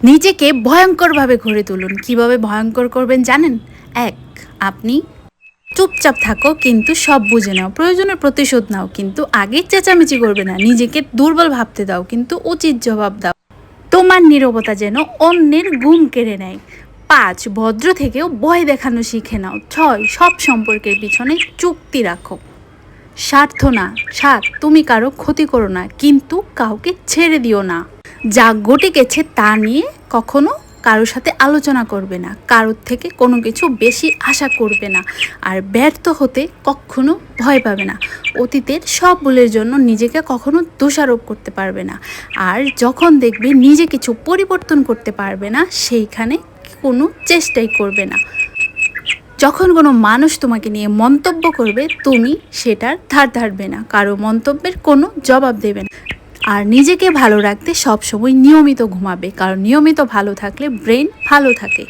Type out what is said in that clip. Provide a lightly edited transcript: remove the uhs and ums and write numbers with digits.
নিজেকে ভয়ঙ্করভাবে গড়ে তুলুন। কিভাবে ভয়ঙ্কর করবেন জানেন? ১. আপনি চুপচাপ থাকো, কিন্তু সব বুঝে নাও। প্রয়োজনে প্রতিশোধ নাও, কিন্তু আগেই চেঁচামেচি করবে না। নিজেকে দুর্বল ভাবতে দাও, কিন্তু উচিত জবাব দাও। তোমার নীরবতা যেন অন্যের ঘুম কেড়ে নেয়। ৫. ভদ্র থেকেও ভয় দেখানো শিখে নাও। ৬. সব সম্পর্কের পিছনে চুক্তি রাখো। স্বার্থ না। ৭. তুমি কারো ক্ষতি করো না, কিন্তু কাউকে ছেড়ে দিও না। যা ঘটে গেছে তা নিয়ে কখনো কারোর সাথে আলোচনা করবে না। কারোর থেকে কোনো কিছু বেশি আশা করবে না। আর ব্যর্থ হতে কখনো ভয় পাবে না। অতীতের সব ভুলের জন্য নিজেকে কখনো দোষারোপ করতে পারবে না। আর যখন দেখবে নিজে কিছু পরিবর্তন করতে পারবে না, সেইখানে কোনো চেষ্টাই করবে না। যখন কোনো মানুষ তোমাকে নিয়ে মন্তব্য করবে, তুমি সেটার ধার ধারবে না। কারো মন্তব্যের কোনো জবাব দেবে না। আর নিজেকে ভালো রাখতে সবসময় নিয়মিত ঘুমাবে, কারণ নিয়মিত ভালো থাকলে ব্রেন ভালো থাকে।